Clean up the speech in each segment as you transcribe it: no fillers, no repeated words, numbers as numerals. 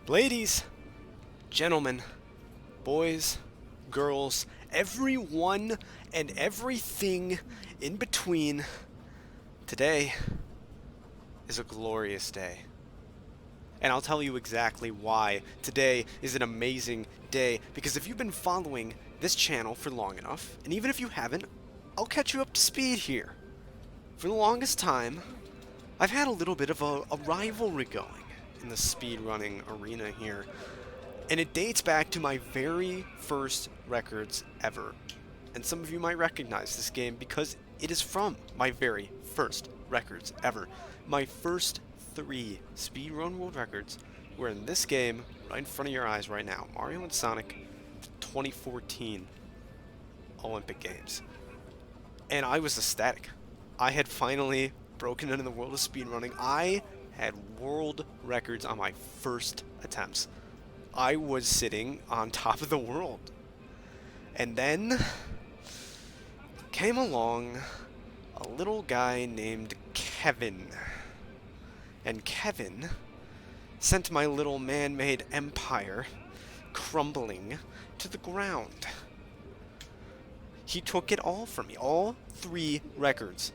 Ladies, gentlemen, boys, girls, everyone and everything in between, today is a glorious day. And I'll tell you exactly why today is an amazing day, because if you've been following this channel for long enough, and even if you haven't, I'll catch you up to speed here. For the longest time, I've had a little bit of a rivalry going in the speedrunning arena here, and it dates back to my very first records ever. And some of you might recognize this game because it is from my very first records ever. My first 3 speedrun world records were in this game right in front of your eyes right now. Mario and Sonic 2014 Olympic Games. And I was ecstatic. I had finally broken into the world of speedrunning. I had world records on my first attempts. I was sitting on top of the world. And then came along a little guy named Kevin. And Kevin sent my little man-made empire crumbling to the ground. He took it all from me. All 3 records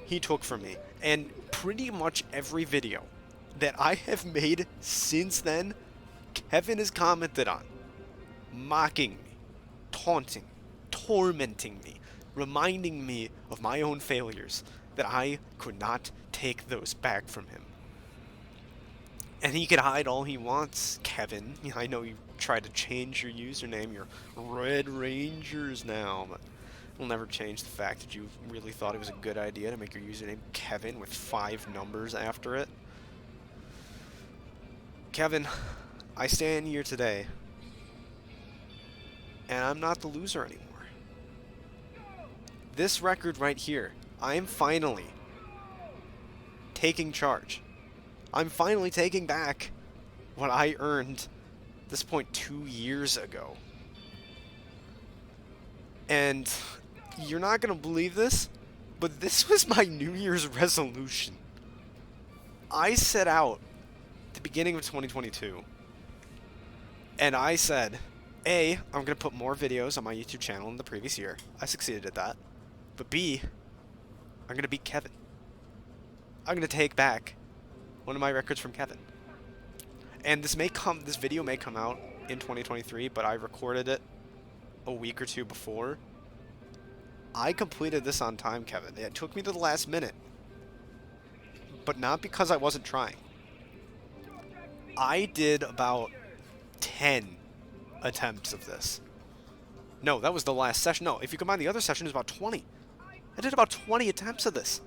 he took from me. And pretty much every video that I have made since then, Kevin has commented on, mocking me, taunting, tormenting me, reminding me of my own failures, that I could not take those back from him. And he can hide all he wants, Kevin. I know you tried to change your username. You're Red Rangers now, but it'll never change the fact that you really thought it was a good idea to make your username Kevin with 5 numbers after it. Kevin, I stand here today, and I'm not the loser anymore. This record right here, I am finally taking charge. I'm finally taking back what I earned at this point 2 years ago. And you're not going to believe this, but this was my New Year's resolution. I set out at the beginning of 2022, and I said, A, I'm going to put more videos on my YouTube channel than the previous year. I succeeded at that. But B, I'm going to beat Kevin. I'm going to take back one of my records from Kevin. And this video may come out in 2023, but I recorded it a week or 2 before. I completed this on time, Kevin. It took me to the last minute, but not because I wasn't trying. I did about 10 attempts of this. No, that was the last session. No, if you combine the other session, it was about 20. I did about 20 attempts of this.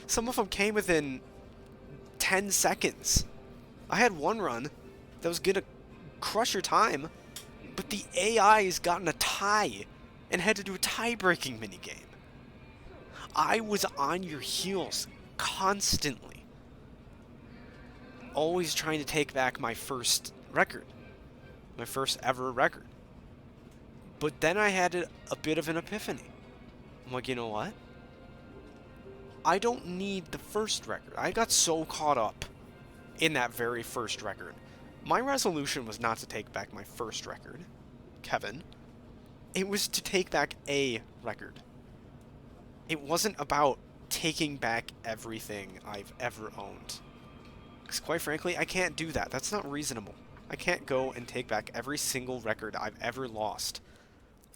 Some of them came within 10 seconds. I had one run that was gonna crush your time, but the AI's gotten a tie and had to do a tie-breaking minigame. I was on your heels constantly, always trying to take back my first record, my first ever record. But then I had a bit of an epiphany. I'm like, you know what? I don't need the first record. I got so caught up in that very first record. My resolution was not to take back my first record, Kevin. It was to take back a record. It wasn't about taking back everything I've ever owned. Because quite frankly, I can't do that. That's not reasonable. I can't go and take back every single record I've ever lost.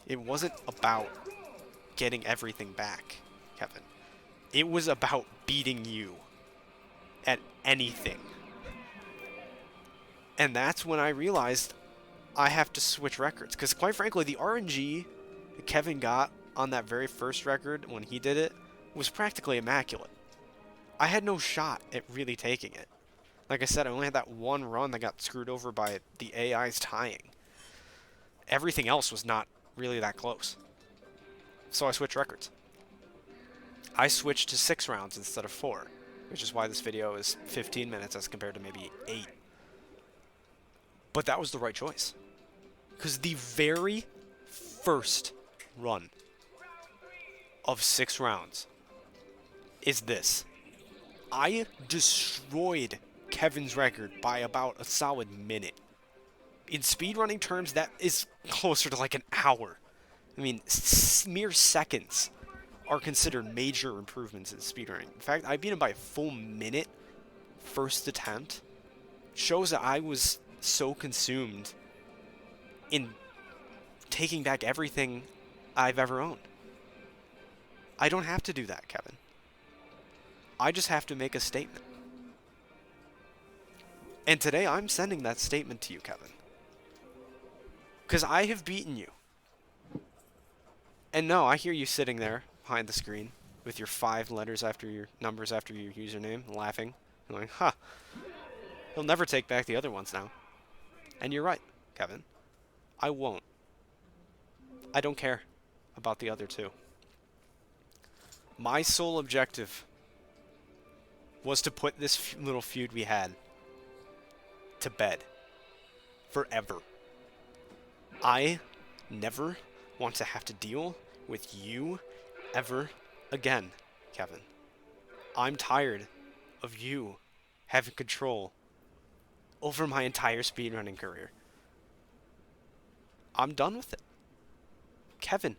It wasn't about getting everything back, Kevin. It was about beating you at anything. And that's when I realized I have to switch records. Because quite frankly, the RNG that Kevin got on that very first record when he did it was practically immaculate. I had no shot at really taking it. Like I said, I only had that one run that got screwed over by the AI's tying. Everything else was not really that close. So I switched records. I switched to 6 rounds instead of 4, which is why this video is 15 minutes as compared to maybe 8. But that was the right choice. Because the very first run of 6 rounds is this. I destroyed Kevin's record by about a solid minute. In speedrunning terms, that is closer to like an hour. I mean, mere seconds are considered major improvements in speedrunning. In fact, I beat him by a full minute first attempt. Shows that I was so consumed in taking back everything I've ever owned. I don't have to do that, Kevin. I just have to make a statement. And today I'm sending that statement to you, Kevin. Because I have beaten you. And no, I hear you sitting there behind the screen with your 5 letters after your numbers after your username, laughing. You're like, huh. He'll never take back the other ones now. And you're right, Kevin. I won't. I don't care about the other 2. My sole objective was to put this little feud we had to bed. Forever. I never want to have to deal with you ever again, Kevin. I'm tired of you having control over my entire speedrunning career. I'm done with it. Kevin,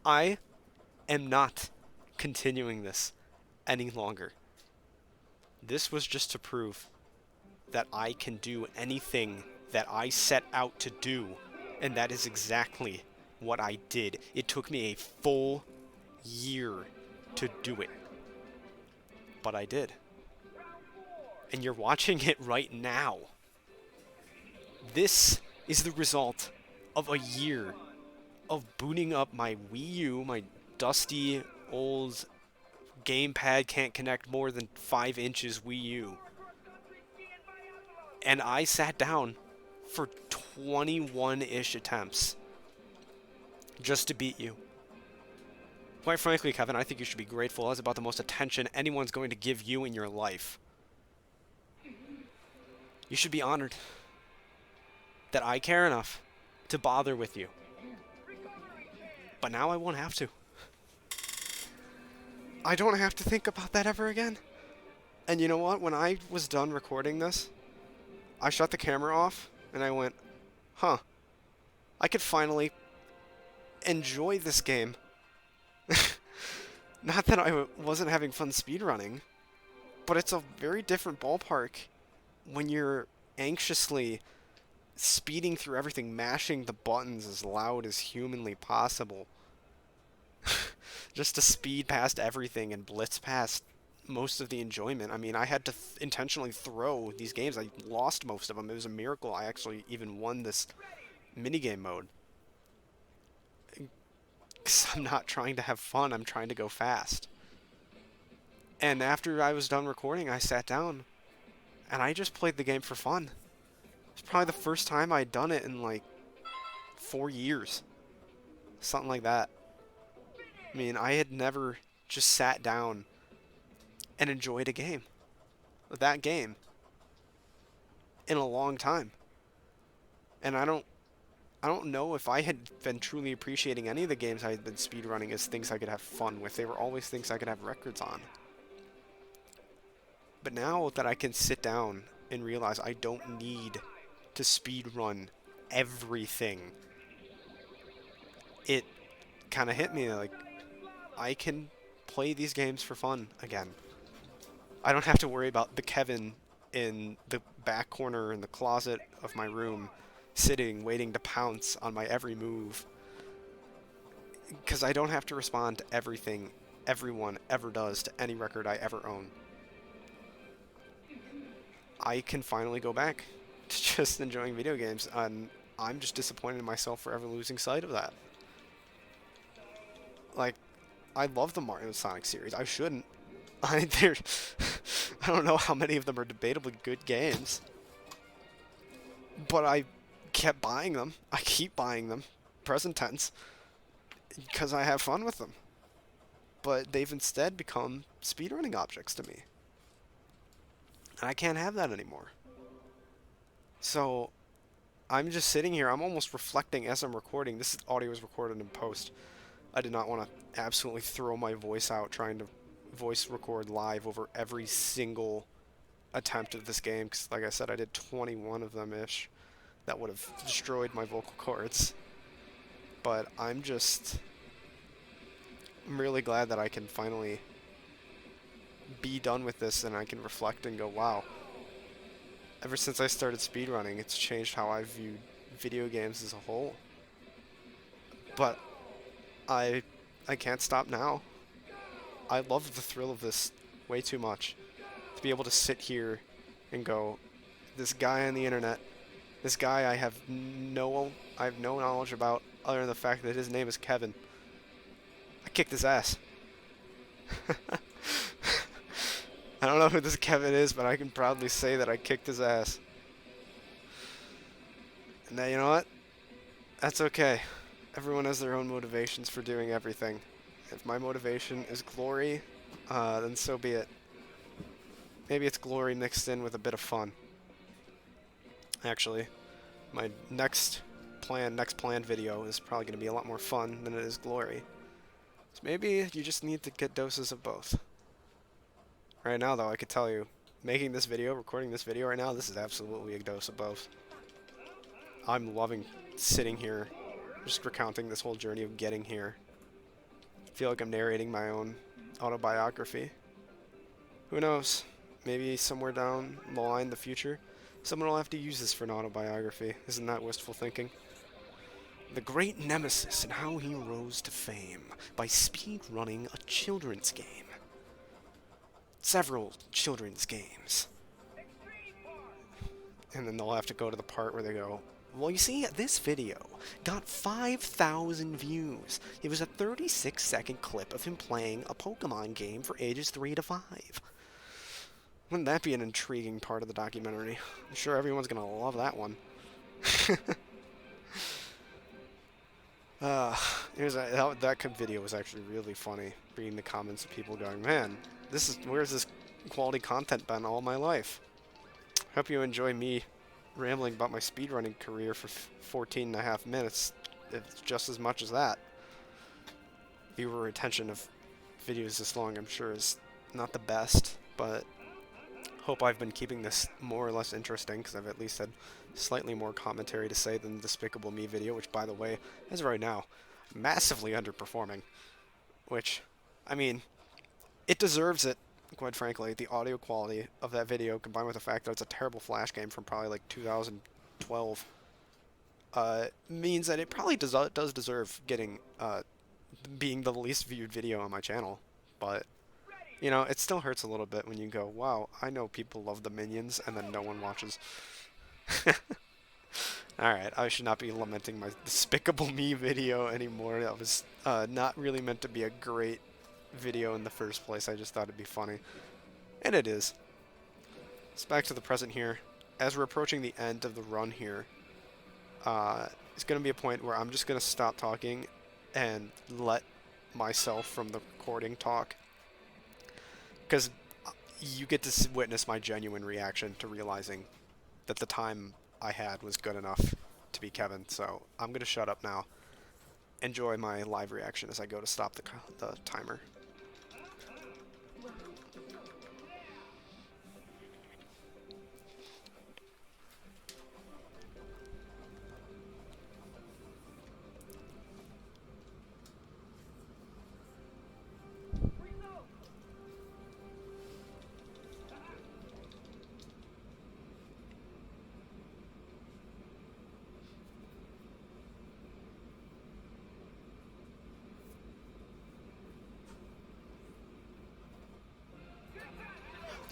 I am not continuing this any longer. This was just to prove that I can do anything that I set out to do, and that is exactly what I did. It took me a full year to do it, but I did. And you're watching it right now. This is the result of a year of booting up my Wii U, my dusty old gamepad can't connect more than 5 inches Wii U. And I sat down for 21-ish attempts just to beat you. Quite frankly, Kevin, I think you should be grateful. That's about the most attention anyone's going to give you in your life. You should be honored that I care enough to bother with you. But now I won't have to. I don't have to think about that ever again. And you know what? When I was done recording this, I shut the camera off and I went, huh, I could finally enjoy this game. Not that I wasn't having fun speedrunning, but it's a very different ballpark when you're anxiously speeding through everything, mashing the buttons as loud as humanly possible. Just to speed past everything and blitz past most of the enjoyment. I mean, I had to intentionally throw these games. I lost most of them. It was a miracle I actually even won this minigame mode. Because I'm not trying to have fun, I'm trying to go fast. And after I was done recording, I sat down and I just played the game for fun. It's probably the first time I'd done it in like 4 years. Something like that. I mean, I had never just sat down and enjoyed a game. That game. In a long time. And I don't know if I had been truly appreciating any of the games I had been speedrunning as things I could have fun with. They were always things I could have records on. But now that I can sit down and realize I don't need to speedrun everything, it kind of hit me like, I can play these games for fun again. I don't have to worry about the Kevin in the back corner in the closet of my room sitting, waiting to pounce on my every move. Because I don't have to respond to everything everyone ever does to any record I ever own. I can finally go back to just enjoying video games, and I'm just disappointed in myself for ever losing sight of that. Like, I love the Mario and Sonic series. I shouldn't. I don't know how many of them are debatably good games. But I kept buying them. I keep buying them. Present tense. Because I have fun with them. But they've instead become speedrunning objects to me. And I can't have that anymore. So, I'm just sitting here. I'm almost reflecting as I'm recording. This audio was recorded in post. I did not want to absolutely throw my voice out trying to voice record live over every single attempt at this game, because like I said, I did 21 of them-ish. That would have destroyed my vocal cords. But I'm really glad that I can finally be done with this and I can reflect and go, wow. Ever since I started speedrunning, it's changed how I view video games as a whole. But I can't stop now. I love the thrill of this way too much. To be able to sit here and go, this guy on the internet, this guy I have no knowledge about other than the fact that his name is Kevin. I kicked his ass. I don't know who this Kevin is, but I can proudly say that I kicked his ass. And now, you know what? That's okay. Everyone has their own motivations for doing everything. If my motivation is glory, then so be it. Maybe it's glory mixed in with a bit of fun. Actually, my next planned video is probably going to be a lot more fun than it is glory. So maybe you just need to get doses of both. Right now, though, I could tell you, making this video, recording this video right now, this is absolutely a dose of both. I'm loving sitting here, just recounting this whole journey of getting here. I feel like I'm narrating my own autobiography. Who knows? Maybe somewhere down the line in the future, someone will have to use this for an autobiography. Isn't that wistful thinking? The Great Nemesis and How He Rose to Fame by speedrunning a children's game. Several children's games. And then they'll have to go to the part where they go, well, you see, this video got 5,000 views. It was a 36-second clip of him playing a Pokemon game for ages 3 to 5. Wouldn't that be an intriguing part of the documentary? I'm sure everyone's going to love that one. That video was actually really funny, reading the comments of people going, man, where's this quality content been all my life? Hope you enjoy me rambling about my speedrunning career for 14 and a half minutes. It's just as much as that. Viewer retention of videos this long, I'm sure, is not the best, but hope I've been keeping this more or less interesting, because I've at least had slightly more commentary to say than the Despicable Me video, which, by the way, as of right now, massively underperforming. Which, I mean, it deserves it, quite frankly. The audio quality of that video, combined with the fact that it's a terrible Flash game from probably like 2012, means that it probably does deserve getting being the least viewed video on my channel. But you know, it still hurts a little bit when you go, wow, I know people love the Minions, and then no one watches. Alright, I should not be lamenting my Despicable Me video anymore. That was not really meant to be a great video in the first place. I just thought it'd be funny. And it is. So back to the present here. As we're approaching the end of the run here, it's going to be a point where I'm just going to stop talking and let myself from the recording talk. Because you get to witness my genuine reaction to realizing that the time I had was good enough to be Kevin. So I'm going to shut up now. Enjoy my live reaction as I go to stop the timer.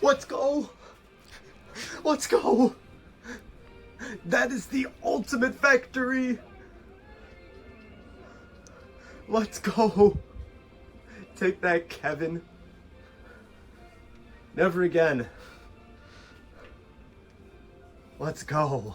Let's go! Let's go! That is the ultimate victory! Let's go! Take that, Kevin. Never again. Let's go.